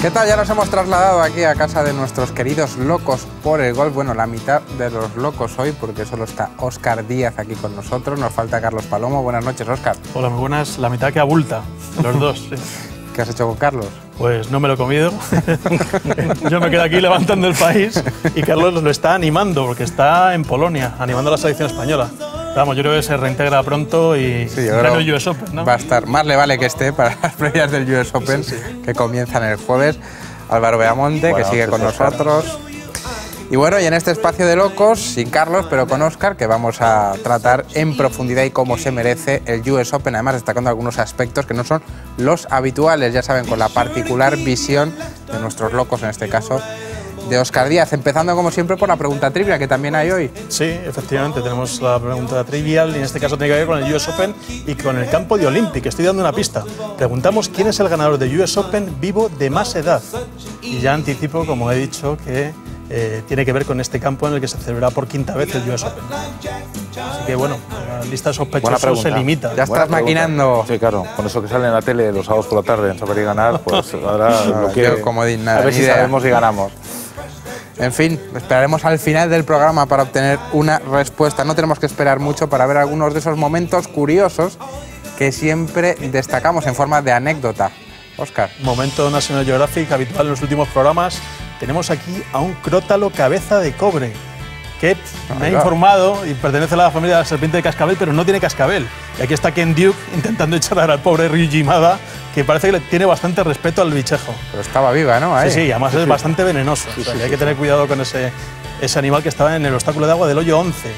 ¿Qué tal? Ya nos hemos trasladado aquí a casa de nuestros queridos locos por el golf. Bueno, la mitad de los locos hoy, porque solo está Óscar Díaz aquí con nosotros. Nos falta Carlos Palomo. Buenas noches, Óscar. Hola, muy buenas. La mitad que abulta, los dos. Sí. ¿Qué has hecho con Carlos? Pues no me lo he comido. Yo me quedo aquí levantando el país y Carlos lo está animando, porque está en Polonia, animando a la selección española. Vamos, yo creo que se reintegra pronto y gana el US Open, ¿no? Va a estar, más le vale que esté para las previas del US Open, que comienzan el jueves. Álvaro Beamonte, que sigue con nosotros. Y bueno, y en este espacio de locos, sin Carlos, pero con Óscar, que vamos a tratar en profundidad y como se merece el US Open, además destacando algunos aspectos que no son los habituales, ya saben, con la particular visión de nuestros locos, en este caso, de Óscar Díaz. Empezando, como siempre, por la pregunta trivia, que también hay hoy. Sí, efectivamente, tenemos la pregunta trivial, y en este caso tiene que ver con el US Open y con el campo de Olympic. Estoy dando una pista. Preguntamos quién es el ganador del US Open vivo de más edad. Y ya anticipo, como he dicho, que tiene que ver con este campo en el que se celebrará por quinta vez el US Open. Así que bueno, la lista de sospechosos se limita. Ya estás maquinando. Sí, claro, con eso que sale en la tele los sábados por la tarde en Saber y Ganar, pues ahora lo quiero. Nada, a ver si sabemos y ganamos. En fin, esperaremos al final del programa para obtener una respuesta. No tenemos que esperar mucho para ver algunos de esos momentos curiosos que siempre destacamos en forma de anécdota. Óscar. Momento National Geographic habitual en los últimos programas. Tenemos aquí a un crótalo cabeza de cobre que me ha informado y pertenece a la familia de la serpiente de cascabel, pero no tiene cascabel. Y aquí está Ken Duke intentando echar al pobre Ryuji Imada, que parece que le tiene bastante respeto al bichejo. Pero estaba viva, ¿no? Ahí. Sí, además es bastante venenoso. O sea, que hay que tener cuidado con ese animal que estaba en el obstáculo de agua del hoyo 11.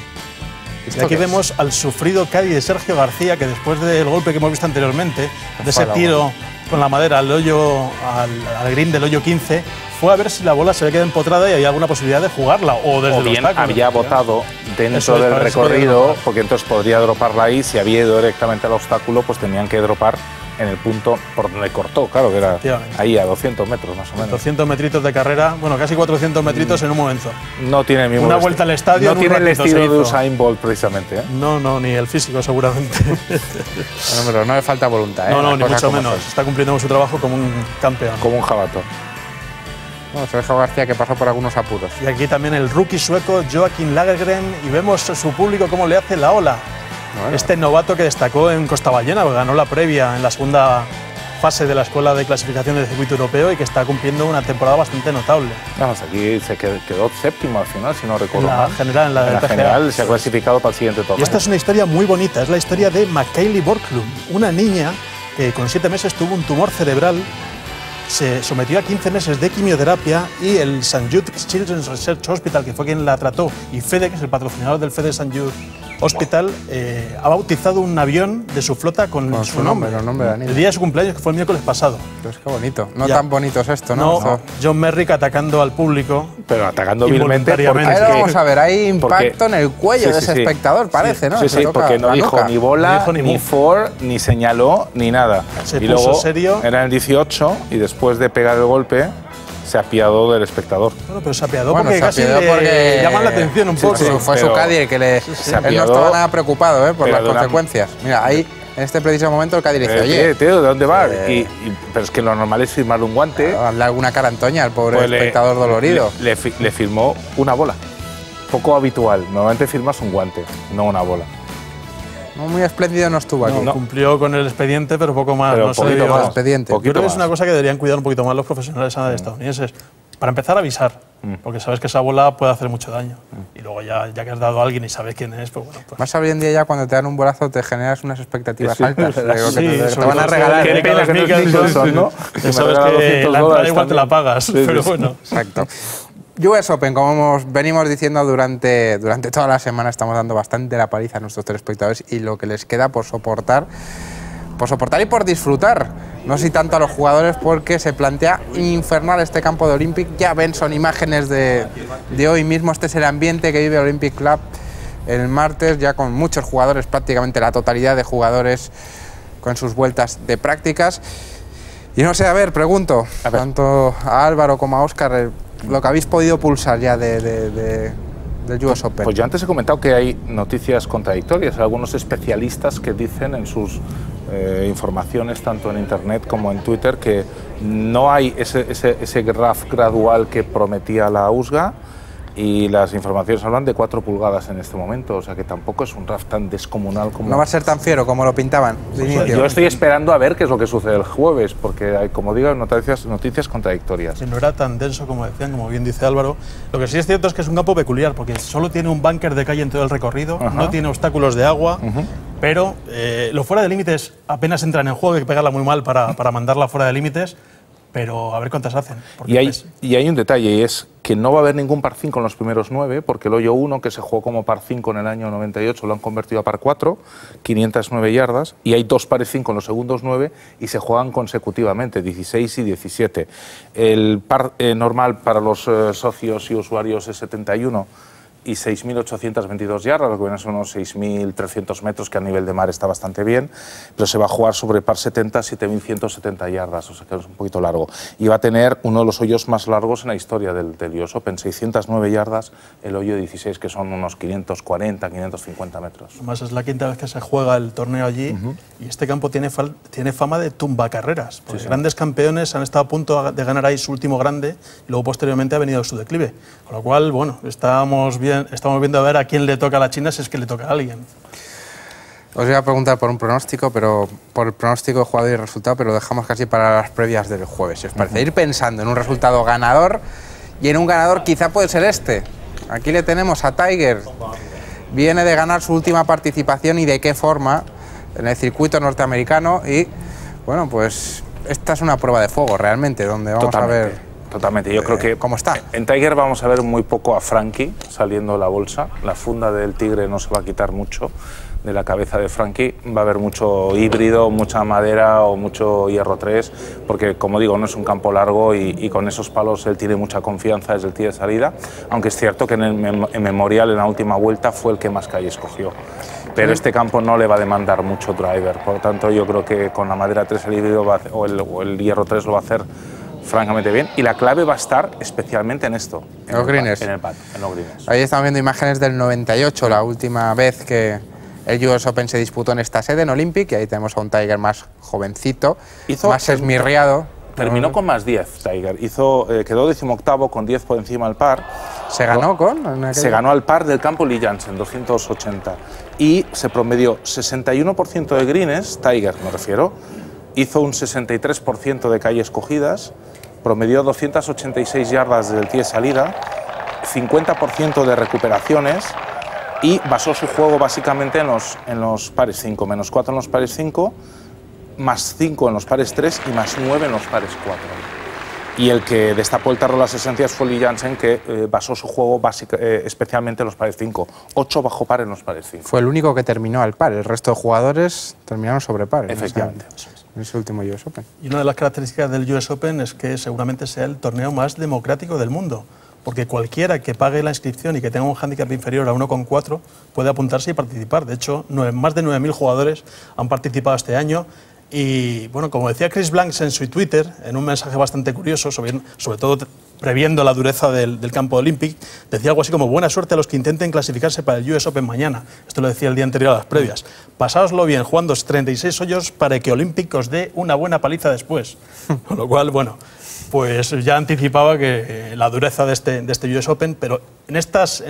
Y aquí vemos al sufrido caddy de Sergio García, que después del golpe que hemos visto anteriormente, de ese tiro con la madera al green del hoyo 15, fue a ver si la bola se había quedado empotrada y había alguna posibilidad de jugarla, o desde el obstáculo. Había botado dentro del recorrido, porque entonces podría droparla ahí. Si había ido directamente al obstáculo, pues tenían que dropar en el punto por donde cortó, claro, que era ahí a 200 metros más o menos. 200 metritos de carrera, bueno, casi 400 metritos en un momento. No tiene el mismo una vuelta al estadio. No tiene el estilo de Usain Bolt, precisamente. No, ni el físico, seguramente. Bueno, pero no le falta voluntad, ¿eh? No, ni mucho menos. Está cumpliendo su trabajo como un campeón. Como un jabato. Bueno, Sergio García, que pasó por algunos apuros. Y aquí también el rookie sueco Joakim Lagergren, y vemos su público cómo le hace la ola. Bueno. Este novato que destacó en Costa Ballena, ganó la previa en la segunda fase de la Escuela de Clasificación del Circuito Europeo y que está cumpliendo una temporada bastante notable. Vamos, aquí se quedó séptimo al final, si no recuerdo mal. En la general se ha clasificado para el siguiente torneo. Y esta es una historia muy bonita, es la historia de Mikaeli Borklund, una niña que con 7 meses tuvo un tumor cerebral, se sometió a 15 meses de quimioterapia y el St. Jude's Children's Research Hospital, que fue quien la trató, y FEDE, que es el patrocinador del FEDE St. Jude Hospital, ha bautizado un avión de su flota con su nombre. El nombre de la niña. El día de su cumpleaños, que fue el miércoles pasado. Pues qué bonito. No tan bonito es esto, ¿no? No, John Merrick atacando al público. Pero atacando vilmente. Ahí lo vamos a ver, hay impacto en el cuello de ese espectador, parece, ¿no? Sí, porque no dijo ni bola, ni for, ni señaló, ni nada. Y luego serio. Era el 18 y después de pegar el golpe se apiadó del espectador. Bueno, pero se apiadó porque casi le llaman la atención un poco. Fue su caddy el que él no estaba nada preocupado por las consecuencias. Mira, ahí, en este preciso momento, el caddy le dice, oye, tío, ¿de dónde vas? Pero es que lo normal es firmarle un guante. Darle alguna carantoña al pobre espectador dolorido. Le firmó una bola. Poco habitual. Normalmente firmas un guante, no una bola. No, muy espléndido no estuvo aquí. No, cumplió con el expediente, pero poco más. Pero no poquito más. Expediente. Yo creo que es una cosa que deberían cuidar un poquito más los profesionales estadounidenses. Para empezar, avisar, porque sabes que esa bola puede hacer mucho daño. Y luego ya que has dado a alguien y sabes quién es, pues bueno. Pues. Más hoy en día ya cuando te dan un bolazo te generas unas expectativas altas. Sí, te van a regalar. Qué pena que no son, ¿no? Sabes que la entrada igual te la pagas, pero bueno. Exacto. US Open, como venimos diciendo durante toda la semana, estamos dando bastante la paliza a nuestros telespectadores y lo que les queda por soportar y por disfrutar. No sé si tanto a los jugadores, porque se plantea infernal este campo de Olympic. Ya ven, son imágenes de hoy mismo. Este es el ambiente que vive el Olympic Club el martes, ya con muchos jugadores, prácticamente la totalidad de jugadores con sus vueltas de prácticas. Y no sé, a ver, pregunto, tanto a Álvaro como a Óscar, lo que habéis podido pulsar ya del US Open. Pues yo antes he comentado que hay noticias contradictorias. Algunos especialistas que dicen en sus informaciones tanto en internet como en Twitter que no hay ese RAF gradual que prometía la USGA, y las informaciones hablan de 4 pulgadas en este momento, o sea que tampoco es un RAF tan descomunal como... No va a ser tan fiero como lo pintaban de inicio. Yo estoy esperando a ver qué es lo que sucede el jueves, porque hay, como digo, noticias contradictorias. No era tan denso como decían, como bien dice Álvaro. Lo que sí es cierto es que es un campo peculiar, porque solo tiene un búnker de calle en todo el recorrido, no tiene obstáculos de agua, pero lo fuera de límites apenas entran en juego, hay que pegarla muy mal para mandarla fuera de límites. Pero a ver cuántas hacen. Y hay un detalle, y es que no va a haber ningún par 5 en los primeros 9, porque el hoyo 1, que se jugó como par 5 en el año 98, lo han convertido a par 4, 509 yardas, y hay 2 pares 5 en los segundos 9, y se juegan consecutivamente, 16 y 17. El par normal para los socios y usuarios es 71, y 6.822 yardas, lo que vienen son unos 6.300 metros, que a nivel de mar está bastante bien, pero se va a jugar sobre par 70, 7.170 yardas, o sea que es un poquito largo. Y va a tener uno de los hoyos más largos en la historia del US Open, 609 yardas, el hoyo 16, que son unos 540, 550 metros. Además es la 5ª vez que se juega el torneo allí, y este campo tiene fama de tumbacarreras, porque grandes campeones han estado a punto de ganar ahí su último grande, y luego posteriormente ha venido su declive. Con lo cual, bueno, estamos viendo a ver a quién le toca a la China, si es que le toca a alguien. Os iba a preguntar por un pronóstico, pero por el pronóstico de jugador y resultado, pero lo dejamos casi para las previas del jueves, si os parece. Ir pensando en un resultado ganador, y en un ganador quizá puede ser este. Aquí le tenemos a Tiger. Viene de ganar su última participación, y de qué forma, en el circuito norteamericano, y bueno, pues esta es una prueba de fuego realmente, donde vamos a ver... Totalmente, yo creo que ¿cómo está? En Tiger vamos a ver muy poco a Frankie saliendo de la bolsa. La funda del tigre no se va a quitar mucho de la cabeza de Frankie. Va a haber mucho híbrido, mucha madera o mucho hierro 3, porque, como digo, no es un campo largo, y con esos palos él tiene mucha confianza desde el tee de salida, aunque es cierto que en Memorial, en la última vuelta, fue el que más calle escogió. Pero este campo no le va a demandar mucho driver, por lo tanto yo creo que con la madera 3 el híbrido o el hierro 3 lo va a hacer francamente bien, y la clave va a estar especialmente en esto, en los greens. En los greens. Ahí estamos viendo imágenes del 98, la última vez que el US Open se disputó en esta sede, en Olympic, y ahí tenemos a un Tiger más jovencito, más esmirriado. Terminó con más 10 Tiger, quedó 18º con 10 por encima del par. ¿Se ganó con? Se ganó al par del campo Lee Jansen, 280, y se promedió 61% de greens, Tiger me refiero, hizo un 63% de calles cogidas, promedió 286 yardas del tee de salida, 50% de recuperaciones, y basó su juego básicamente en los pares 5, -4 en los pares 5, +5 en los pares 3 y +9 en los pares 4. Y el que destapó el tarro de las esencias fue Lee Jansen, que basó su juego especialmente en los pares 5. 8 bajo par en los pares 5. Fue el único que terminó al par, el resto de jugadores terminaron sobre par. Efectivamente. En ese último US Open. Y una de las características del US Open es que seguramente sea el torneo más democrático del mundo, porque cualquiera que pague la inscripción y que tenga un hándicap inferior a 1,4 puede apuntarse y participar. De hecho, más de 9.000 jugadores han participado este año. Y bueno, como decía Chris Blanks en su Twitter, en un mensaje bastante curioso, sobre todo previendo la dureza del campo Olympic, decía algo así como: buena suerte a los que intenten clasificarse para el US Open mañana. Esto lo decía el día anterior a las previas. Pasáoslo bien jugando 36 hoyos para que Olympic os dé una buena paliza después. Con lo cual, bueno, pues ya anticipaba que la dureza de este US Open, pero en estas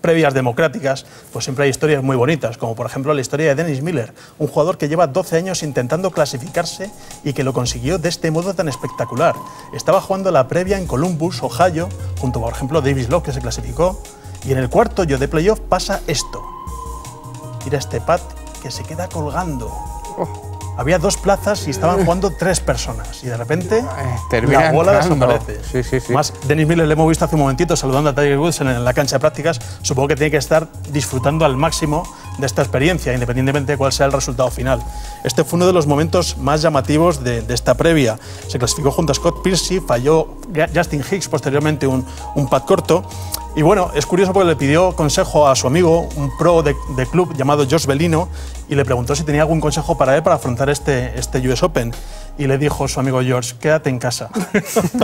previas democráticas pues siempre hay historias muy bonitas, como por ejemplo la historia de Dennis Miller, un jugador que lleva 12 años intentando clasificarse y que lo consiguió de este modo tan espectacular. Estaba jugando la previa en Columbus, Ohio, junto por ejemplo a Davis Love, que se clasificó, y en el cuarto hoyo de playoff pasa esto. Mira este pad que se queda colgando. Había 2 plazas y estaban jugando 3 personas. Y de repente la bola desaparece. Sí. Más, Dennis Miller le hemos visto hace un momentito saludando a Tiger Woods en la cancha de prácticas. Supongo que tiene que estar disfrutando al máximo de esta experiencia, independientemente de cuál sea el resultado final. Este fue uno de los momentos más llamativos de esta previa. Se clasificó junto a Scott Piercy, falló Justin Hicks posteriormente un pad corto. Y bueno, es curioso porque le pidió consejo a su amigo, un pro de club llamado Josh Bellino, y le preguntó si tenía algún consejo para él para afrontar este US Open. Y le dijo su amigo George: quédate en casa.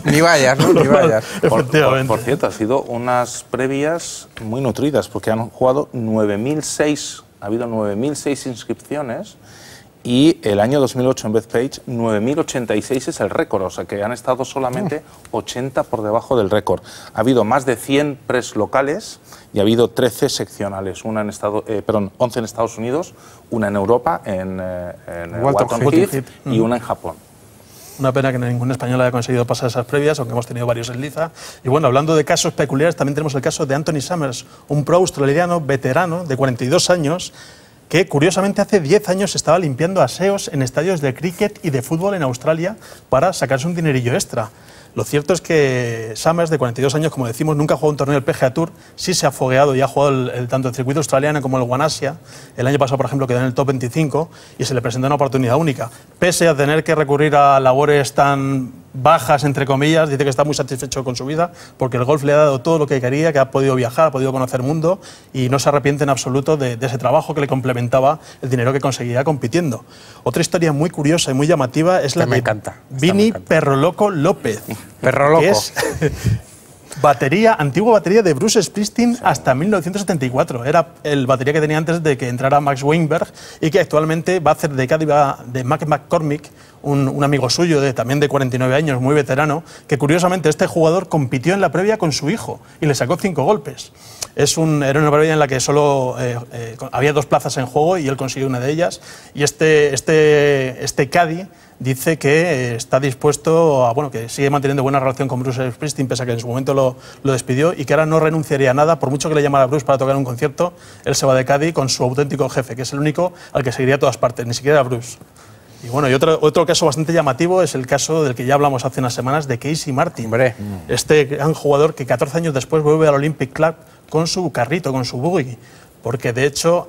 Ni vayas, ¿no? Ni vayas. Efectivamente. Por cierto, ha sido unas previas muy nutridas, porque han jugado 9.006, ha habido 9.006 inscripciones, Y el año 2008 en Bethpage, 9.086 es el récord, o sea que han estado solamente 80 por debajo del récord. Ha habido más de 100 press locales y ha habido 13 seccionales, 11 en Estados Unidos, una en Europa, en Walton Heath, y una en Japón. Una pena que ningún español haya conseguido pasar esas previas, aunque hemos tenido varios en liza. Y bueno, hablando de casos peculiares, también tenemos el caso de Anthony Summers, un pro australiano veterano de 42 años, que curiosamente hace 10 años estaba limpiando aseos en estadios de cricket y de fútbol en Australia para sacarse un dinerillo extra. Lo cierto es que Summers, de 42 años, como decimos, nunca ha jugado un torneo del PGA Tour, sí se ha fogueado y ha jugado tanto el circuito australiano como el One Asia. El año pasado, por ejemplo, quedó en el top 25 y se le presentó una oportunidad única. Pese a tener que recurrir a labores tan bajas, entre comillas, dice que está muy satisfecho con su vida porque el golf le ha dado todo lo que quería, que ha podido viajar, ha podido conocer el mundo y no se arrepiente en absoluto de ese trabajo que le complementaba el dinero que conseguía compitiendo. Otra historia muy curiosa y muy llamativa es la de Vini Perro Loco López. Perro Loco. Que es antigua batería de Bruce Springsteen hasta 1974. Era el batería que tenía antes de que entrara Max Weinberg y que actualmente va a hacer de caddy de Mac McCormick, un amigo suyo también de 49 años, muy veterano, que curiosamente este jugador compitió en la previa con su hijo y le sacó 5 golpes. Era una previa en la que solo había 2 plazas en juego y él consiguió una de ellas. Y este caddy dice que está dispuesto a, que sigue manteniendo buena relación con Bruce Springsteen, pese a que en su momento lo despidió, y que ahora no renunciaría a nada, por mucho que le llamara a Bruce para tocar un concierto, él se va de caddy con su auténtico jefe, que es el único al que seguiría a todas partes, ni siquiera a Bruce. Y bueno, y otro caso bastante llamativo es el caso del que ya hablamos hace unas semanas, de Casey Martin. Hombre. Este gran jugador que 14 años después vuelve al Olympic Club con su carrito, con su buggy, porque de hecho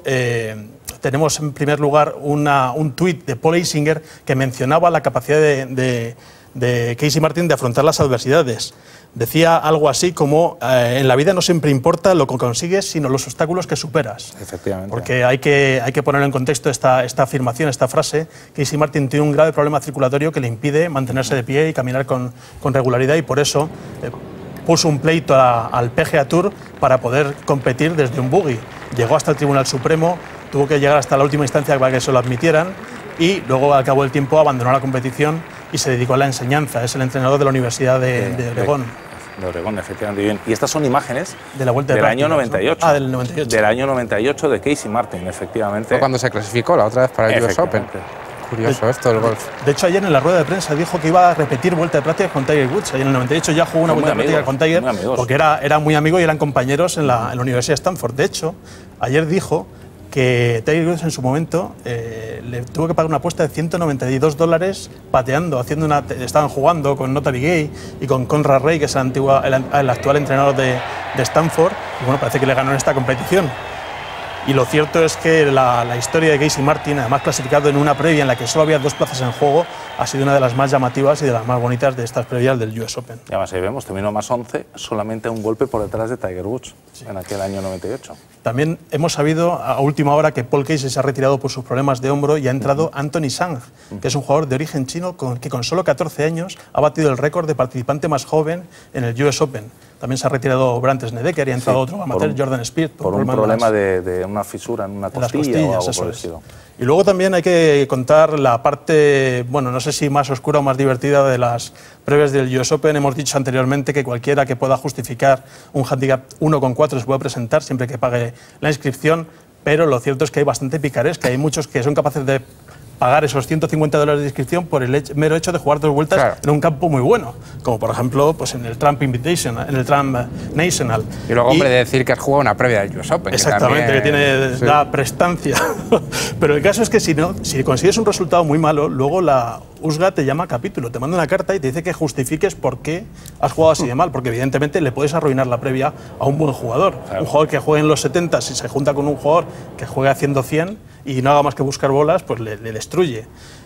tenemos en primer lugar un tuit de Paul Eisinger que mencionaba la capacidad de Casey Martin de afrontar las adversidades. Decía algo así como, en la vida no siempre importa lo que consigues, sino los obstáculos que superas. Efectivamente. Porque hay que poner en contexto esta afirmación, esta frase. Casey Martin tiene un grave problema circulatorio que le impide mantenerse de pie y caminar con regularidad, y por eso puso un pleito al PGA Tour para poder competir desde un buggy. Llegó hasta el Tribunal Supremo, tuvo que llegar hasta la última instancia para que se lo admitieran y luego, al cabo del tiempo, abandonó la competición y se dedicó a la enseñanza. Es el entrenador de la Universidad de Oregón. De Oregón, efectivamente. Bien. Y estas son imágenes de la Vuelta del año 98. ¿No? Ah, del 98. Del año 98 de Casey Martin, efectivamente. Fue cuando se clasificó la otra vez para el US Open. Curioso esto del golf. De hecho, ayer en la rueda de prensa dijo que iba a repetir vuelta de práctica con Tiger Woods. Ayer en el 98 ya jugó una vuelta de práctica con Tiger, porque era muy amigo y eran compañeros en la Universidad de Stanford. De hecho, ayer dijo que Tiger Woods en su momento le tuvo que pagar una apuesta de $192 pateando, estaban jugando con Notary Gay y con Conrad Ray, que es el actual entrenador de Stanford, y bueno, parece que le ganó en esta competición. Y lo cierto es que la historia de Casey Martin, además clasificado en una previa en la que solo había 2 plazas en juego, ha sido una de las más llamativas y de las más bonitas de estas previas del US Open. Y además ahí vemos, terminó más 11, solamente un golpe por detrás de Tiger Woods, en aquel año 98. También hemos sabido a última hora que Paul Casey se ha retirado por sus problemas de hombro y ha entrado Anthony Zhang, que es un jugador de origen chino que con solo 14 años ha batido el récord de participante más joven en el US Open. También se ha retirado Brandt Snedeker y ha entrado otro amateur, Jordan Spieth. Por un problema de una fisura en una costilla o algo por el estilo. Y luego también hay que contar la parte, bueno, no sé si más oscura o más divertida de las previas del US Open. Hemos dicho anteriormente que cualquiera que pueda justificar un handicap 1,4 se puede presentar siempre que pague la inscripción, pero lo cierto es que hay bastante picaresca. Hay muchos que son capaces de pagar esos $150 de inscripción por el mero hecho de jugar 2 vueltas en un campo muy bueno, como por ejemplo pues en el Trump Invitational, en el Trump National. Y luego, hombre, decir que has jugado una previa del US Open. Exactamente, que tiene la prestancia. Pero el caso es que si consigues un resultado muy malo, luego la USGA te llama a capítulo, te manda una carta y te dice que justifiques por qué has jugado así de mal, porque evidentemente le puedes arruinar la previa a un buen jugador. Claro. Un jugador que juegue en los 70, si se junta con un jugador que juegue haciendo 100 y no haga más que buscar bolas, pues le destruye.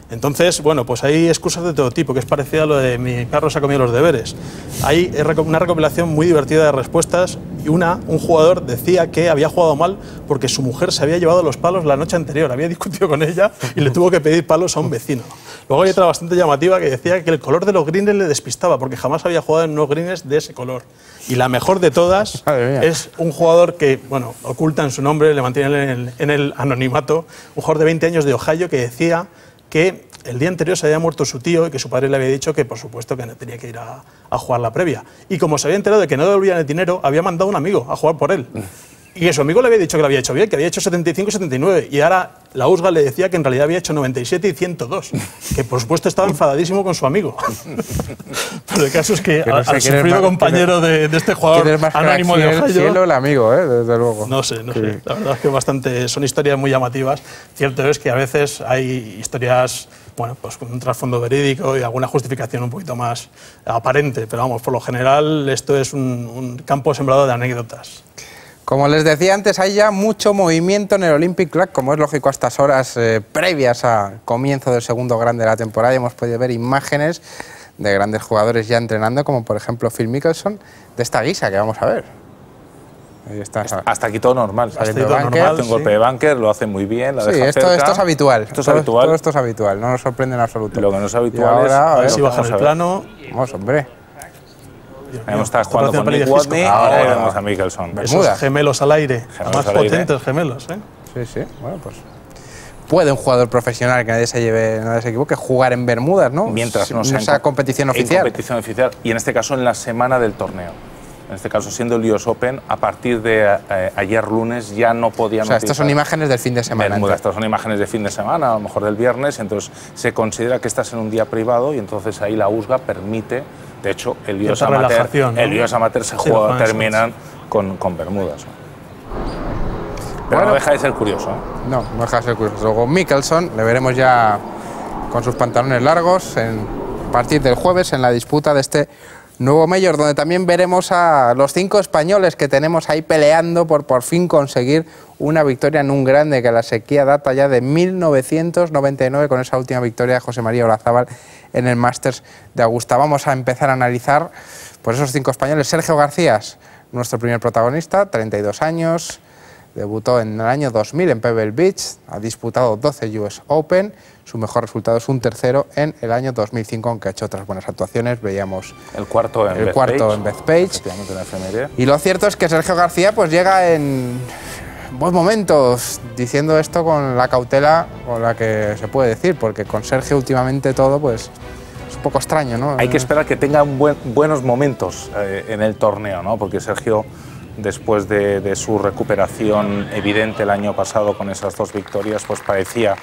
Entonces, bueno, pues hay excusas de todo tipo, que es parecida a lo de mi perro se ha comido los deberes. Hay una recopilación muy divertida de respuestas y un jugador decía que había jugado mal porque su mujer se había llevado los palos la noche anterior, había discutido con ella y le tuvo que pedir palos a un vecino. Luego hay otra bastante llamativa que decía que el color de los greens le despistaba porque jamás había jugado en unos greens de ese color. Y la mejor de todas es un jugador que, bueno, oculta en su nombre, le mantiene en el anonimato, un jugador de 20 años de Ohio que decía que el día anterior se había muerto su tío y que su padre le había dicho que, por supuesto, que no tenía que ir a jugar la previa. Y como se había enterado de que no devolvían el dinero, había mandado a un amigo a jugar por él. Y que su amigo le había dicho que lo había hecho bien, que había hecho 75 y 79. Y ahora la USGA le decía que en realidad había hecho 97 y 102. Que, por supuesto, estaba enfadadísimo con su amigo. Pero el caso es que no sé al sufrido compañero de este jugador anónimo de Ohio... El cielo, el amigo, desde luego. No sé. La verdad es que son historias muy llamativas. Cierto es que a veces hay historias, bueno, pues con un trasfondo verídico y alguna justificación un poquito más aparente. Pero vamos, por lo general, esto es un campo sembrado de anécdotas. Como les decía antes, hay ya mucho movimiento en el Olympic Club, como es lógico a estas horas previas al comienzo del segundo grande de la temporada. Y hemos podido ver imágenes de grandes jugadores ya entrenando, como por ejemplo Phil Mickelson, de esta guisa que vamos a ver. Ahí está. Hasta aquí todo normal. Hace un golpe de bunker, lo hace muy bien. La deja esto es habitual. Esto es habitual. Todo esto es habitual, no nos sorprende en absoluto. Lo que no es habitual ahora, es... a ver si bajan el plano. Vamos, hombre. Hemos estado jugando con Nick Watney, ahora vemos a Mickelson. Esos gemelos al aire, más potentes gemelos, ¿eh? Sí, bueno, pues puede un jugador profesional que nadie se equivoque jugar en Bermudas, ¿no? Mientras no sea competición oficial. Competición oficial, y en este caso en la semana del torneo. En este caso, siendo el US Open, a partir de ayer lunes ya no podían... O sea, estas son imágenes del fin de semana. Estas son imágenes de fin de semana, a lo mejor del viernes, entonces se considera que estás en un día privado y entonces ahí la USGA permite... De hecho, el US Amateur se juega, terminan con Bermudas. Pero no deja de ser curioso. No deja de ser curioso. Luego Mickelson, le veremos ya con sus pantalones largos a partir del jueves en la disputa de este nuevo Major, donde también veremos a los 5 españoles que tenemos ahí peleando por fin conseguir una victoria en un grande, que la sequía data ya de 1999 con esa última victoria de José María Olazábal en el Masters de Augusta. Vamos a empezar a analizar pues esos 5 españoles. Sergio García, nuestro primer protagonista, 32 años, debutó en el año 2000 en Pebble Beach, ha disputado 12 US Open, su mejor resultado es un tercero en el año 2005, aunque ha hecho otras buenas actuaciones, veíamos el cuarto en Bethpage. Y lo cierto es que Sergio García pues llega en buenos momentos, diciendo esto con la cautela con la que se puede decir, porque con Sergio últimamente todo pues es un poco extraño, ¿no? Hay que esperar que tenga buenos momentos en el torneo, ¿no? Porque Sergio, después de su recuperación evidente el año pasado con esas 2 victorias, pues parecía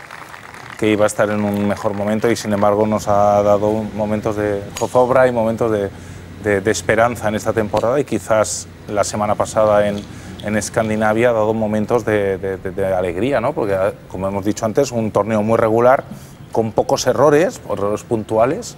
que iba a estar en un mejor momento y sin embargo nos ha dado momentos de zozobra y momentos de esperanza en esta temporada, y quizás la semana pasada en Escandinavia ha dado momentos de alegría, ¿no? Porque, como hemos dicho antes, un torneo muy regular, con pocos errores puntuales,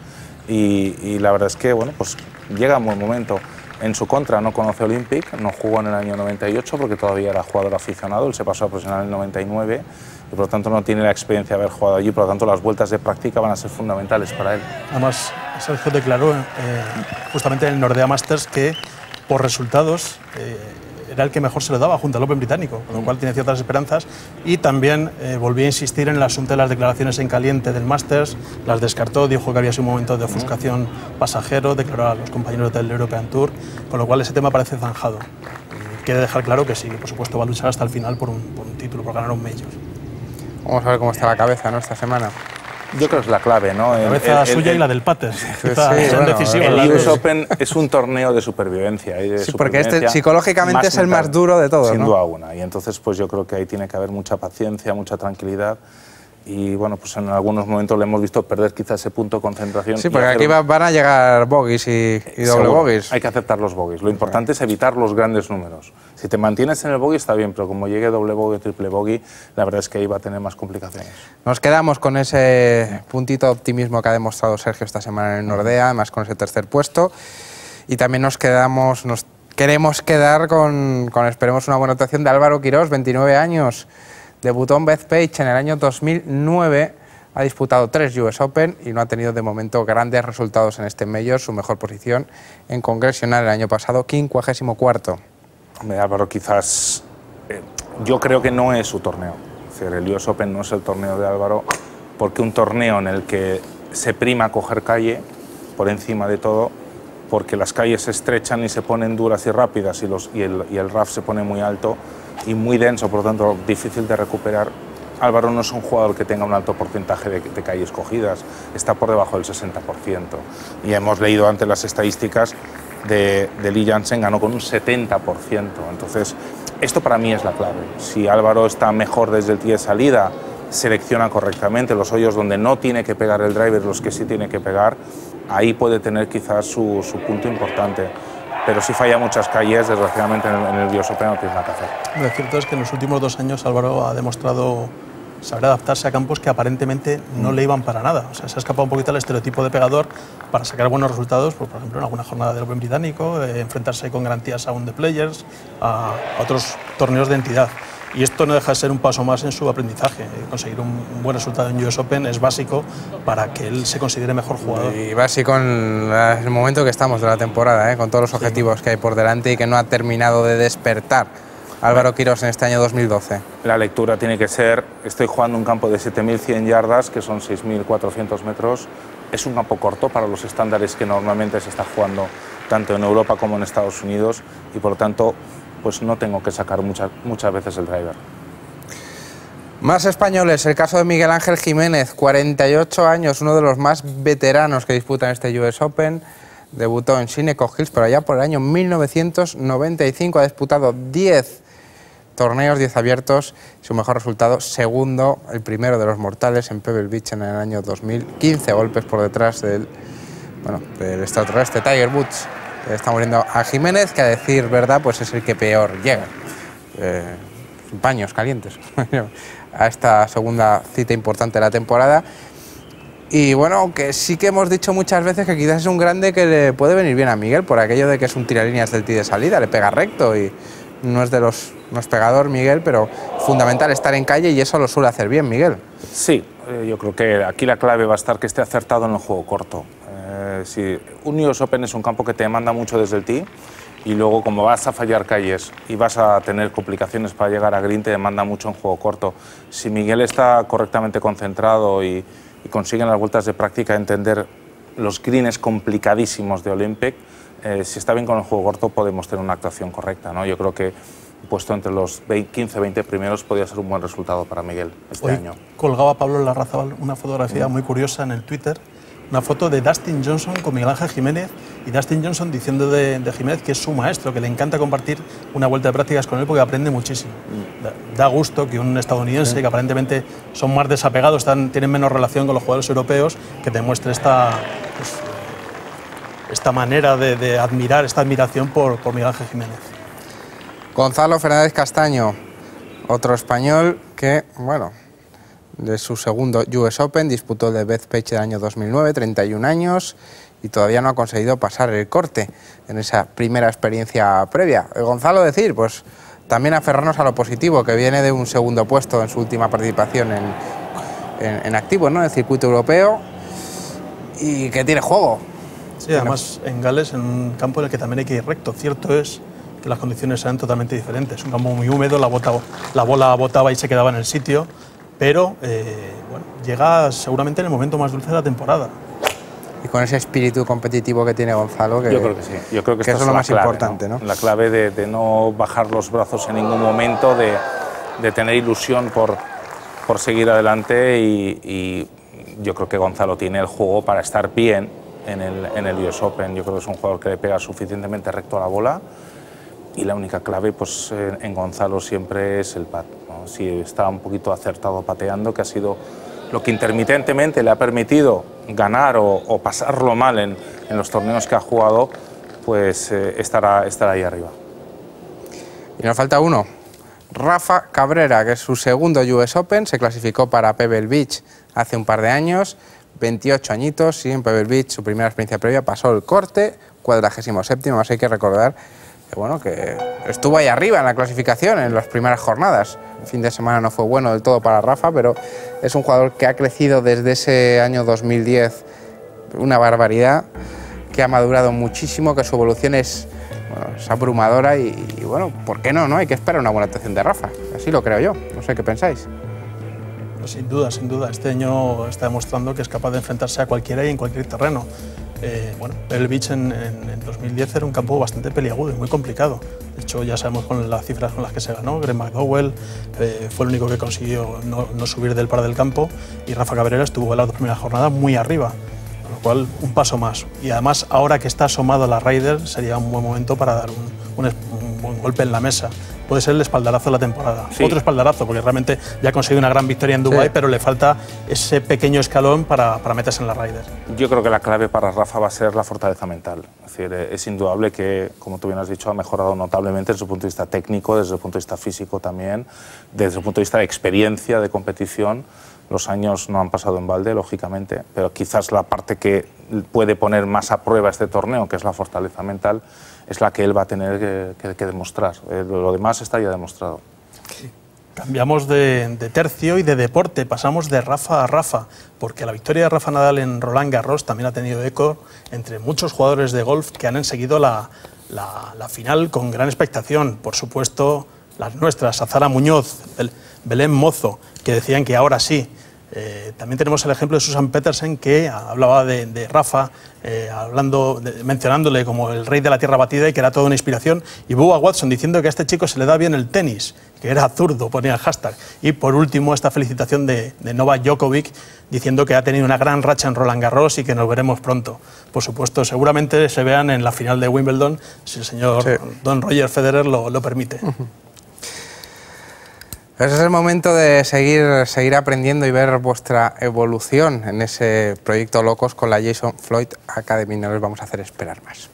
y la verdad es que bueno, pues llega un buen momento. En su contra no conoce Olympic, no jugó en el año 98 porque todavía era jugador aficionado, él se pasó a profesional en el 99 y por lo tanto no tiene la experiencia de haber jugado allí, por lo tanto las vueltas de práctica van a ser fundamentales para él. Además, Sergio declaró justamente en el Nordea Masters que por resultados era el que mejor se le daba junto al Open británico, con lo cual tiene ciertas esperanzas, y también volvió a insistir en el asunto de las declaraciones en caliente del Masters, las descartó, dijo que había sido un momento de ofuscación pasajero, declaró a los compañeros del European Tour, con lo cual ese tema parece zanjado. Quiere dejar claro que sí, que por supuesto va a luchar hasta el final por un título, por ganar un Major. Vamos a ver cómo está la cabeza, ¿no?, esta semana. Yo creo que es la clave, ¿no? La cabeza suya y la del Pater. El US Open es un torneo de supervivencia. Porque este psicológicamente es el más duro de todos, sin ¿no? duda alguna. Y entonces pues yo creo que ahí tiene que haber mucha paciencia, mucha tranquilidad. Y bueno, pues en algunos momentos le hemos visto perder quizás ese punto de concentración. Sí, porque aquí van a llegar bogies y doble bogies. Hay que aceptar los bogies. Lo importante es evitar los grandes números. Si te mantienes en el bogey está bien, pero como llegue doble bogey, triple bogey, la verdad es que ahí va a tener más complicaciones. Nos quedamos con ese puntito de optimismo que ha demostrado Sergio esta semana en el Nordea, además con ese tercer puesto. Y también nos queremos quedar con esperemos una buena actuación de Álvaro Quirós, 29 años. Debutó en Bethpage en el año 2009, ha disputado 3 US Open y no ha tenido de momento grandes resultados en este Major. Su mejor posición en Congressional el año pasado, 54º. Hombre, Álvaro, quizás yo creo que no es su torneo. Es decir, el US Open no es el torneo de Álvaro, porque un torneo en el que se prima coger calle por encima de todo, porque las calles se estrechan y se ponen duras y rápidas y el rough se pone muy alto y muy denso, por lo tanto difícil de recuperar. Álvaro no es un jugador que tenga un alto porcentaje de calles cogidas, está por debajo del 60%. Y hemos leído antes las estadísticas de Lee Janzen, ganó con un 70%. Entonces, esto para mí es la clave. Si Álvaro está mejor desde el tee de salida, selecciona correctamente los hoyos donde no tiene que pegar el driver, los que sí tiene que pegar, ahí puede tener quizás su punto importante. Pero si falla muchas calles, desgraciadamente en el US Open no tiene nada que hacer. Lo cierto es que en los últimos 2 años Álvaro ha demostrado saber adaptarse a campos que aparentemente no le iban para nada. O sea, se ha escapado un poquito al estereotipo de pegador para sacar buenos resultados, por ejemplo, en alguna jornada del Open británico, enfrentarse con garantías a un The Players, a otros torneos de entidad. Y esto no deja de ser un paso más en su aprendizaje. Conseguir un buen resultado en US Open es básico para que él se considere mejor jugador. Y básico en el momento que estamos de la temporada, con todos los objetivos que hay por delante y que no ha terminado de despertar Álvaro Quirós en este año 2012. La lectura tiene que ser, estoy jugando un campo de 7.100 yardas, que son 6.400 metros. Es un campo corto para los estándares que normalmente se está jugando tanto en Europa como en Estados Unidos y por lo tanto pues no tengo que sacar muchas veces el driver. Más españoles, el caso de Miguel Ángel Jiménez, 48 años, uno de los más veteranos que disputan este US Open. Debutó en Shinnecock Hills, pero allá por el año 1995 ha disputado 10 torneos, 10 abiertos. Su mejor resultado, segundo, el primero de los mortales en Pebble Beach en el año 2015, golpes por detrás del extraterrestre Tiger Woods. Estamos viendo a Jiménez, que a decir verdad, pues es el que peor llega. Paños calientes a esta segunda cita importante de la temporada. Y bueno, que sí que hemos dicho muchas veces que quizás es un grande que le puede venir bien a Miguel, por aquello de que es un tiralíneas del tee de salida, le pega recto y no es pegador Miguel, pero fundamental estar en calle y eso lo suele hacer bien Miguel. Sí, yo creo que aquí la clave va a estar que esté acertado en el juego corto. Si un US Open es un campo que te demanda mucho desde el tee y luego como vas a fallar calles y vas a tener complicaciones para llegar a green, te demanda mucho en juego corto. Si Miguel está correctamente concentrado y consigue en las vueltas de práctica entender los greens complicadísimos de Olympic, si está bien con el juego corto podemos tener una actuación correcta, ¿no? Yo creo que puesto entre los 15-20 primeros podría ser un buen resultado para Miguel este año. Colgaba Pablo Larrazábal una fotografía muy curiosa en el Twitter, una foto de Dustin Johnson con Miguel Ángel Jiménez y Dustin Johnson diciendo de Jiménez que es su maestro, que le encanta compartir una vuelta de prácticas con él porque aprende muchísimo. Da gusto que un estadounidense, que aparentemente son más desapegados, tienen menos relación con los jugadores europeos, que demuestre esta manera de admirar, esta admiración por Miguel Ángel Jiménez. Gonzalo Fernández Castaño, otro español que, bueno, de su segundo US Open, disputó el de Bethpage del año 2009, 31 años, y todavía no ha conseguido pasar el corte en esa primera experiencia previa. Gonzalo, decir, pues también aferrarnos a lo positivo, que viene de un segundo puesto en su última participación en activo, ¿no?, en el circuito europeo, y que tiene juego. Sí, además en Gales, en un campo en el que también hay que ir recto. Cierto es que las condiciones eran totalmente diferentes. Un campo muy húmedo, la bola botaba y se quedaba en el sitio, pero bueno, llega seguramente en el momento más dulce de la temporada. Y con ese espíritu competitivo que tiene Gonzalo, que yo creo que sí. Yo creo que eso es lo más importante, ¿no? La clave de no bajar los brazos en ningún momento, de tener ilusión por seguir adelante y yo creo que Gonzalo tiene el juego para estar bien en el US Open. Yo creo que es un jugador que le pega suficientemente recto a la bola y la única clave pues, en Gonzalo siempre es el pat, ¿no? Si está un poquito acertado pateando, que ha sido lo que intermitentemente le ha permitido ganar o pasarlo mal en los torneos que ha jugado, pues estará ahí arriba. Y nos falta uno, Rafa Cabrera, que es su segundo US Open, se clasificó para Pebble Beach hace un par de años, 28 añitos, y en Pebble Beach, su primera experiencia previa, pasó el corte, 47º, más hay que recordar bueno, que estuvo ahí arriba en la clasificación en las primeras jornadas. El fin de semana no fue bueno del todo para Rafa, pero es un jugador que ha crecido desde ese año 2010 una barbaridad, que ha madurado muchísimo, que su evolución es abrumadora y bueno, ¿por qué no? Hay que esperar una buena actuación de Rafa, así lo creo yo, no sé qué pensáis. Pues sin duda, este año está demostrando que es capaz de enfrentarse a cualquiera y en cualquier terreno. Bueno, Pebble Beach en 2010 era un campo bastante peliagudo y muy complicado. De hecho, ya sabemos con las cifras con las que se ganó. Greg McDowell fue el único que consiguió no subir del par del campo y Rafa Cabrera estuvo en las 2 primeras jornadas muy arriba, con lo cual un paso más. Y además, ahora que está asomado a la Ryder, sería un buen momento para dar un buen golpe en la mesa. Puede ser el espaldarazo de la temporada. Sí. Otro espaldarazo, porque realmente ya ha conseguido una gran victoria en Dubái, sí, pero le falta ese pequeño escalón para meterse en la Ryder. Yo creo que la clave para Rafa va a ser la fortaleza mental. Es decir, es indudable que, como tú bien has dicho, ha mejorado notablemente desde el punto de vista técnico, desde el punto de vista físico también, desde el punto de vista de experiencia, de competición. Los años no han pasado en balde, lógicamente, pero quizás la parte que puede poner más a prueba este torneo, que es la fortaleza mental, es la que él va a tener que demostrar. Lo demás está ya demostrado. Cambiamos de tercio y de deporte, pasamos de Rafa a Rafa, porque la victoria de Rafa Nadal en Roland Garros también ha tenido eco entre muchos jugadores de golf que han seguido la final con gran expectación. Por supuesto, las nuestras, Azara Muñoz, Belén Mozo, que decían que ahora sí. También tenemos el ejemplo de Susan Petersen, que hablaba de Rafa, mencionándole como el rey de la tierra batida y que era toda una inspiración, y Bubba Watson diciendo que a este chico se le da bien el tenis, que era zurdo, ponía el hashtag. Y por último, esta felicitación de Novak Djokovic, diciendo que ha tenido una gran racha en Roland Garros y que nos veremos pronto. Por supuesto, seguramente se vean en la final de Wimbledon, si el señor Don Roger Federer lo permite. Ese es el momento de seguir aprendiendo y ver vuestra evolución en ese proyecto Locos con la Jason Floyd Academy. No les vamos a hacer esperar más.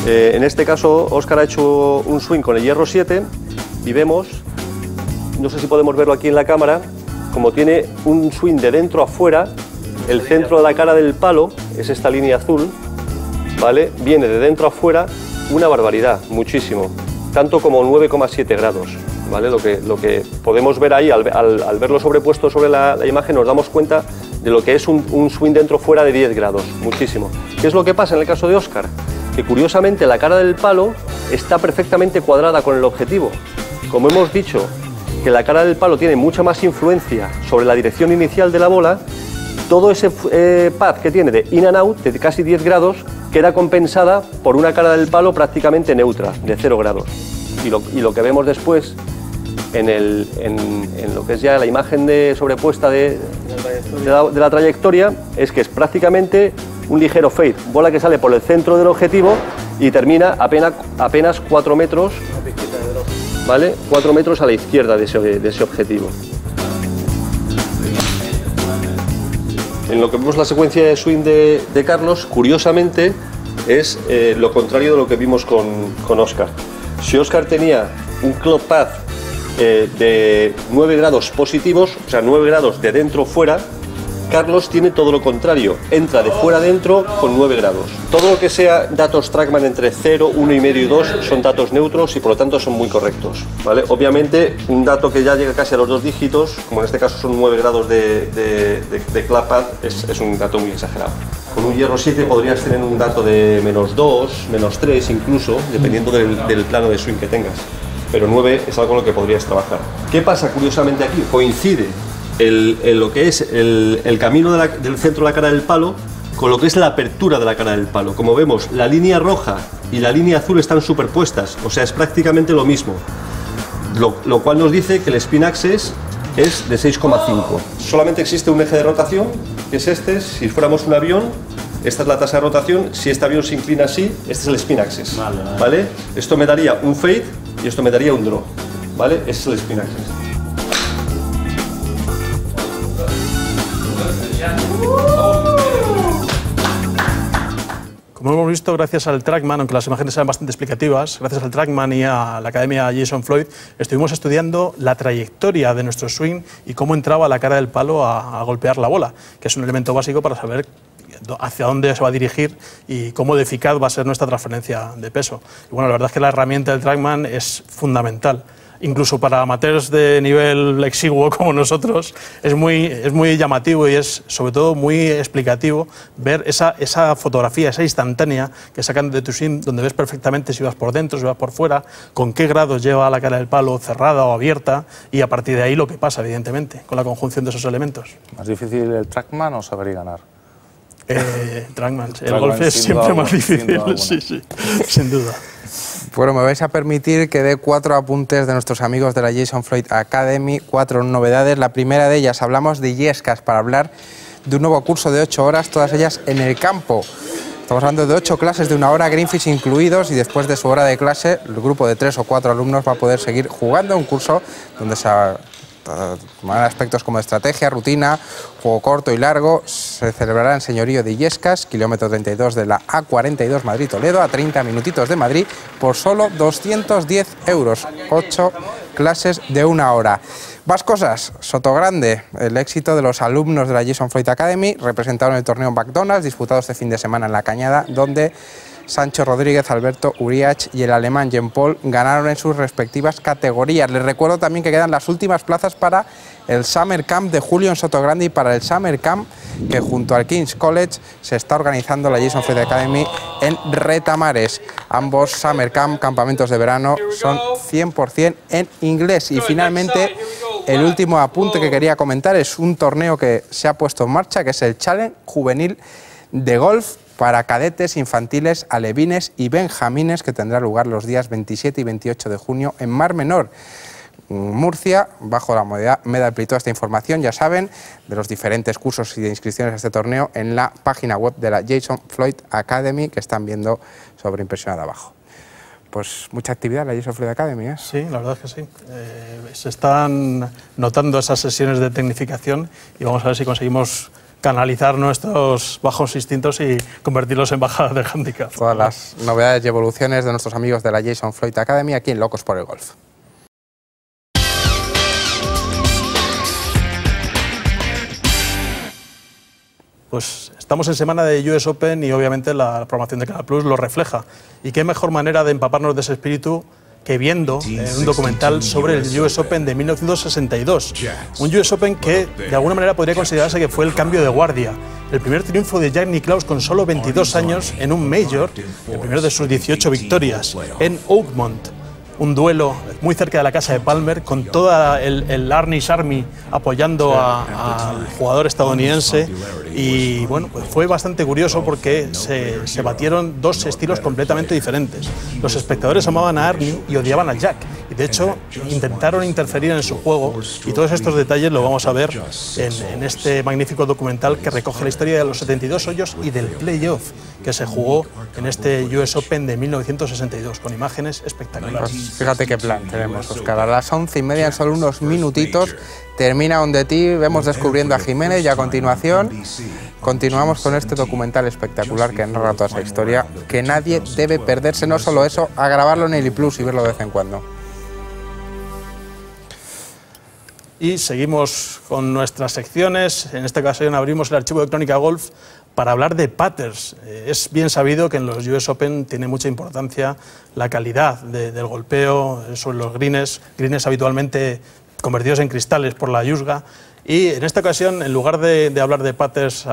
En este caso, Óscar ha hecho un swing con el hierro 7 y vemos, no sé si podemos verlo aquí en la cámara, como tiene un swing de dentro a fuera, el centro de la cara del palo es esta línea azul, ¿vale? Viene de dentro a fuera una barbaridad, muchísimo, tanto como 9,7 grados, ¿vale? Lo que podemos ver ahí, al verlo sobrepuesto sobre la imagen, nos damos cuenta de lo que es un swing dentro-fuera de 10 grados, muchísimo. ¿Qué es lo que pasa en el caso de Óscar? Que curiosamente la cara del palo está perfectamente cuadrada con el objetivo. Como hemos dicho, que la cara del palo tiene mucha más influencia sobre la dirección inicial de la bola, todo ese pad que tiene de in and out, de casi 10 grados, queda compensada por una cara del palo prácticamente neutra, de 0 grados. Y lo que vemos después, en lo que es ya la imagen sobrepuesta de la trayectoria, es que es prácticamente un ligero fade, bola que sale por el centro del objetivo y termina apenas 4 metros, ¿vale? 4 metros a la izquierda de ese objetivo. En lo que vemos la secuencia de swing de Carlos, curiosamente, es lo contrario de lo que vimos con Óscar. Si Óscar tenía un club path de 9 grados positivos, o sea, 9 grados de dentro fuera, Carlos tiene todo lo contrario, entra de fuera adentro con 9 grados. Todo lo que sea datos Trackman entre 0, 1,5 y 2 son datos neutros y por lo tanto son muy correctos, ¿vale? Obviamente un dato que ya llega casi a los 2 dígitos, como en este caso son 9 grados de club path, es un dato muy exagerado. Con un hierro 7 podrías tener un dato de -2, -3 incluso, dependiendo del plano de swing que tengas. Pero 9 es algo con lo que podrías trabajar. ¿Qué pasa curiosamente aquí? Coincide lo que es el camino del centro de la cara del palo con lo que es la apertura de la cara del palo. Como vemos, la línea roja y la línea azul están superpuestas, o sea, es prácticamente lo mismo. Lo cual nos dice que el spin axis es de 6,5. Solamente existe un eje de rotación, que es este. Si fuéramos un avión, esta es la tasa de rotación. Si este avión se inclina así, este es el spin axis. ¿Vale? Esto me daría un fade y esto me daría un draw. ¿Vale? Ese es el spin axis. Como hemos visto, gracias al TrackMan, aunque las imágenes sean bastante explicativas, gracias al TrackMan y a la academia Jason Floyd, estuvimos estudiando la trayectoria de nuestro swing y cómo entraba la cara del palo a golpear la bola, que es un elemento básico para saber hacia dónde se va a dirigir y cómo de eficaz va a ser nuestra transferencia de peso. Y bueno, la verdad es que la herramienta del TrackMan es fundamental. Incluso para amateurs de nivel exiguo como nosotros, es muy llamativo y es sobre todo muy explicativo ver esa fotografía, esa instantánea que sacan de tu swing, donde ves perfectamente si vas por dentro, si vas por fuera, con qué grados lleva la cara del palo, cerrada o abierta, y a partir de ahí lo que pasa, evidentemente, con la conjunción de esos elementos. ¿Más difícil el TrackMan o saber y ganar? TrackMan. El golf es siempre más difícil, sí, sin duda. Bueno, me vais a permitir que dé 4 apuntes de nuestros amigos de la Jason Floyd Academy, 4 novedades. La primera de ellas, hablamos de Illescas para hablar de un nuevo curso de 8 horas, todas ellas en el campo. Estamos hablando de 8 clases de 1 hora, greenfish incluidos, y después de su hora de clase, el grupo de 3 o 4 alumnos va a poder seguir jugando un curso donde se tomarán aspectos como estrategia, rutina, juego corto y largo. Se celebrará en Señorío de Illescas, kilómetro 32 de la A42 Madrid-Toledo, a 30 minutitos de Madrid, por solo 210 euros. 8 clases de 1 hora. Más cosas. Sotogrande, el éxito de los alumnos de la Jason Floyd Academy, representaron el torneo McDonald's, disputado este fin de semana en La Cañada, donde Sancho Rodríguez, Alberto Uriach y el alemán Jean Paul ganaron en sus respectivas categorías. Les recuerdo también que quedan las últimas plazas para el Summer Camp de julio en Sotogrande y para el Summer Camp que junto al King's College se está organizando la Jason Floyd Academy en Retamares. Ambos Summer Camp, campamentos de verano, son 100% en inglés. Y finalmente, el último apunte que quería comentar es un torneo que se ha puesto en marcha, que es el Challenge Juvenil de Golf para cadetes, infantiles, alevines y benjamines, que tendrá lugar los días 27 y 28 de junio en Mar Menor, Murcia. Bajo la modalidad me da toda esta información, ya saben, de los diferentes cursos y de inscripciones a este torneo en la página web de la Jason Floyd Academy, que están viendo sobreimpresionada abajo. Pues mucha actividad en la Jason Floyd Academy, ¿eh? Sí, la verdad es que sí. Se están notando esas sesiones de tecnificación y vamos a ver si conseguimos canalizar nuestros bajos instintos y convertirlos en bajadas de handicap. Todas las novedades y evoluciones de nuestros amigos de la Jason Floyd Academy aquí en Locos por el Golf. Pues estamos en semana de US Open y obviamente la programación de Canal Plus lo refleja. Y qué mejor manera de empaparnos de ese espíritu que viendo un documental sobre el US Open de 1962. Un US Open que de alguna manera podría considerarse que fue el cambio de guardia. El primer triunfo de Jack Nicklaus con solo 22 años en un Major, el primero de sus 18 victorias, en Oakmont. Un duelo muy cerca de la casa de Palmer, con toda el Arnish Army apoyando al jugador estadounidense. Y bueno, pues fue bastante curioso porque se batieron dos estilos completamente diferentes. Los espectadores amaban a Arnie y odiaban a Jack. Y de hecho intentaron interferir en su juego, y todos estos detalles lo vamos a ver en este magnífico documental que recoge la historia de los 72 hoyos y del playoff que se jugó en este US Open de 1962, con imágenes espectaculares. Pues fíjate qué plan tenemos, Óscar. A las 11:30, en solo unos minutitos, termina On The Tee, vemos descubriendo a Jiménez, y a continuación continuamos con este documental espectacular que narra toda esa historia, que nadie debe perderse. No solo eso, a grabarlo en el iPlus y verlo de vez en cuando. Y seguimos con nuestras secciones. En esta ocasión abrimos el archivo de Crónica Golf para hablar de putters. Es bien sabido que en los US Open tiene mucha importancia la calidad del golpeo sobre los greens habitualmente convertidos en cristales por la yusga. Y en esta ocasión, en lugar de hablar de putters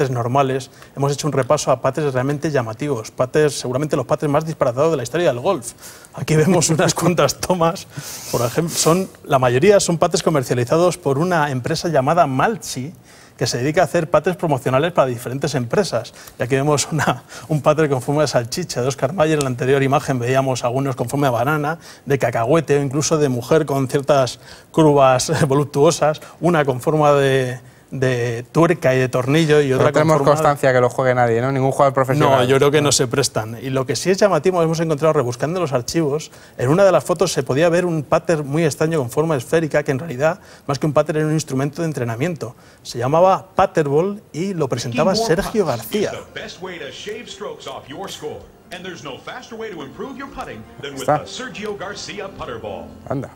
normales, hemos hecho un repaso a putters realmente llamativos, seguramente los putters más disparatados de la historia del golf. Aquí vemos unas cuantas tomas, por ejemplo, la mayoría son putters comercializados por una empresa llamada Malchi, que se dedica a hacer putters promocionales para diferentes empresas. Y aquí vemos un putter con forma de salchicha de Oscar Mayer. En la anterior imagen veíamos algunos con forma de banana, de cacahuete o incluso de mujer con ciertas curvas voluptuosas, una con forma de de tuerca y de tornillo y otra no tenemos conformada. constancia que lo juegue nadie, ¿no? Ningún jugador profesional. No, yo creo que no se prestan. Y lo que sí es llamativo, hemos encontrado rebuscando los archivos, en una de las fotos se podía ver un pattern muy extraño con forma esférica, que en realidad, más que un pattern, era un instrumento de entrenamiento. Se llamaba Patterball y lo presentaba Sergio García. Anda.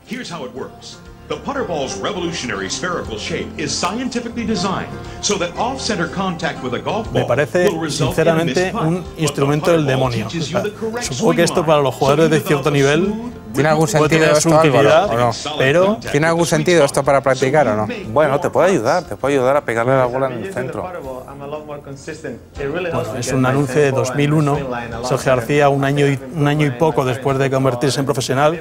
The putter ball's revolutionary spherical shape is scientifically designed so that off-center contact with a golf ball Me parece, will result sinceramente, in a missed putt, un but the instrumento putter del ball demonio. teaches you the correct Supongo que swing esto line. para los jugadores de So cierto even nivel without the ¿Tiene algún puede sentido tener su esto, Álvaro, utilidad, o no? pero ¿Tiene algún sentido esto para practicar o no? Bueno, te puede ayudar a pegarle la bola en el centro. bueno, es un anuncio de 2001. Sergio García, un año y poco después de convertirse en profesional,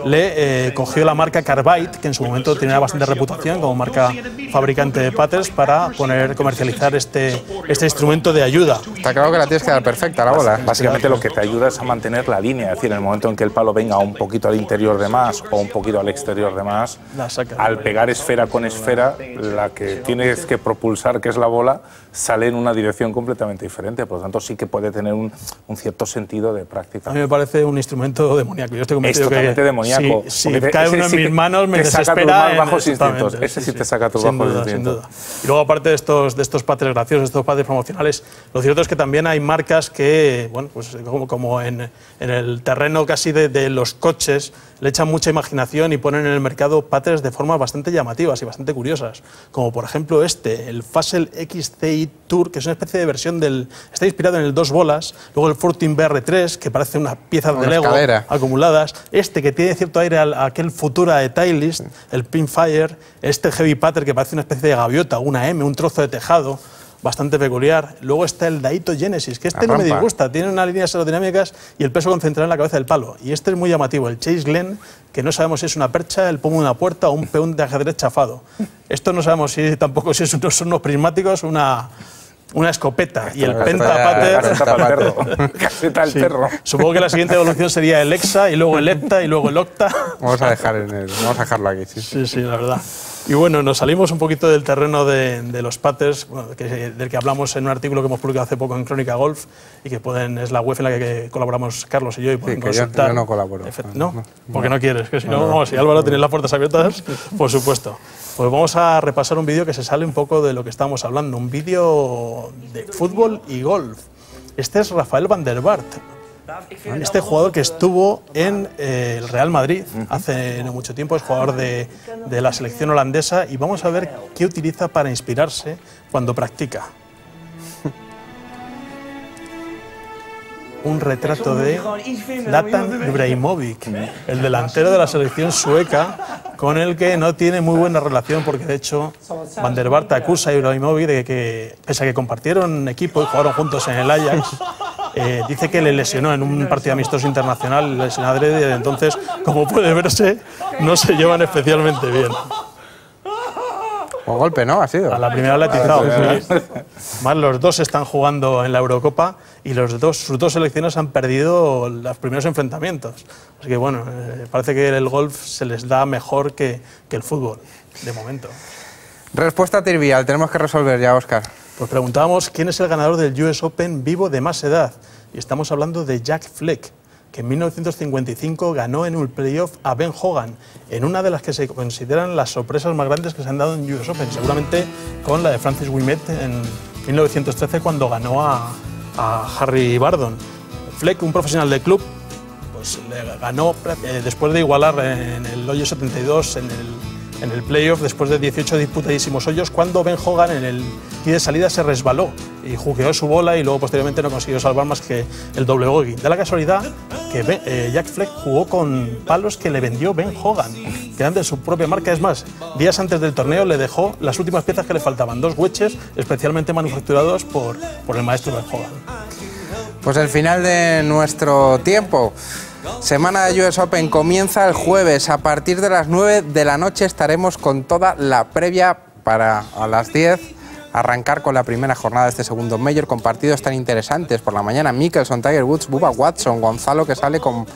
le cogió la marca Carbide, que en su momento tenía bastante reputación como marca fabricante de patters, para comercializar este instrumento de ayuda. Está claro que la tienes que dar perfecta, la bola. Básicamente lo que te ayuda es a mantener la línea, es decir, en el momento en que el palo venga un poquito al interior de más o un poquito al exterior de más, La saca. al pegar esfera con esfera, la que tienes que propulsar, que es la bola, sale en una dirección completamente diferente. Por lo tanto, sí que puede tener un cierto sentido de práctica. A mí me parece un instrumento demoníaco. Yo estoy Es convencido totalmente que demoníaco. si Porque cae ese uno en sí mis que manos me te saca tus desespera. más bajos Exactamente, instintos. Ese sí te saca tus sin bajos duda, instintos. Sin duda. Y luego, aparte de estos patters graciosos, estos patters promocionales, lo cierto es que también hay marcas que, bueno, pues como en el terreno casi de los coches, le echan mucha imaginación y ponen en el mercado patters de formas bastante llamativas y bastante curiosas, como por ejemplo el Fassel XCI Tour, que es una especie de versión está inspirado en el 2 bolas, luego el Fortin BR3, que parece unas piezas de Lego escalera acumuladas, que tiene cierto aire a aquel Futura de Titleist, el Pinfire, Heavy Patter, que parece una especie de gaviota, una M, un trozo de tejado, bastante peculiar. Luego está el Daito Genesis, que no me disgusta, tiene unas líneas aerodinámicas y el peso concentrado en la cabeza del palo. Y este es muy llamativo, el Chase Glen, que no sabemos si es una percha, el pomo de una puerta o un peón de ajedrez chafado. Esto no sabemos tampoco si son unos prismáticos, una escopeta. Y el Pentapater. Caseta del perro. Supongo que la siguiente evolución sería el Hexa, y luego el Hepta, y luego el Octa. Vamos a dejarlo aquí. Sí, la verdad. Y bueno, nos salimos un poquito del terreno de los patters, del que hablamos en un artículo que hemos publicado hace poco en Crónica Golf, y que es la web en la que colaboramos Carlos y yo. Y pueden yo no colaboro. ¿No? Porque no quieres, que si no, si Álvaro tiene las puertas abiertas, por supuesto. Pues vamos a repasar un vídeo que se sale un poco de lo que estamos hablando, un vídeo de fútbol y golf. Este es Rafael van der Vaart, este jugador que estuvo en el Real Madrid hace no mucho tiempo, es jugador de la selección holandesa, y vamos a ver qué utiliza para inspirarse cuando practica. Un retrato de Zlatan Ibrahimovic, el delantero de la selección sueca, con el que no tiene muy buena relación, porque de hecho Van der Vaart acusa a Ibrahimovic de que, pese a que compartieron equipo y jugaron juntos en el Ajax, dice que le lesionó en un partido amistoso internacional, le lesionó adrede, y desde entonces, como puede verse, no se llevan especialmente bien. Un golpe, ¿no? Ha sido. A la primera le ha tizado. Más los dos están jugando en la Eurocopa y sus dos selecciones han perdido los primeros enfrentamientos. Así que bueno, parece que el golf se les da mejor que el fútbol, de momento. Respuesta trivial, tenemos que resolver ya, Óscar. Pues preguntábamos quién es el ganador del US Open vivo de más edad. Y estamos hablando de Jack Fleck, que en 1955 ganó en un playoff a Ben Hogan, en una de las que se consideran las sorpresas más grandes que se han dado en US Open, seguramente con la de Francis Ouimet en 1913, cuando ganó a Harry Bardon. Fleck, un profesional de club, pues le ganó después de igualar en el hoyo 72 en el playoff, después de 18 disputadísimos hoyos, cuando Ben Hogan en el tee de salida se resbaló y jugueó su bola, y luego posteriormente no consiguió salvar más que el doble bogey. Da la casualidad que Jack Fleck jugó con palos que le vendió Ben Hogan, que eran de su propia marca. Es más, días antes del torneo le dejó las últimas piezas que le faltaban, 2 wedges especialmente manufacturados por el maestro Ben Hogan. Pues el final de nuestro tiempo. Semana de US Open comienza el jueves. A partir de las 9 de la noche estaremos con toda la previa para a las 10 arrancar con la primera jornada de este segundo Major con partidos tan interesantes. Por la mañana, Mickelson, Tiger Woods, Bubba Watson, Gonzalo que sale con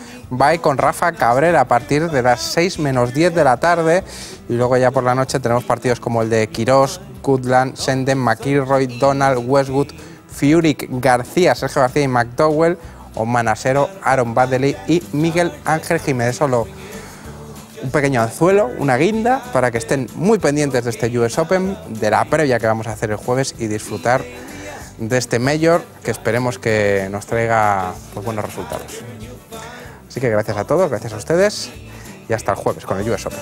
Rafa Cabrera a partir de las 6 menos 10 de la tarde. Y luego ya por la noche tenemos partidos como el de Quirós, Goodland, Senden, McIlroy, Donald, Westwood, Furyk, García, Sergio García y McDowell, o Manasero, Aaron Baddeley y Miguel Ángel Jiménez. Solo un pequeño anzuelo, una guinda, para que estén muy pendientes de este US Open, de la previa que vamos a hacer el jueves y disfrutar de este Major que esperemos que nos traiga pues, buenos resultados. Así que gracias a todos, gracias a ustedes y hasta el jueves con el US Open.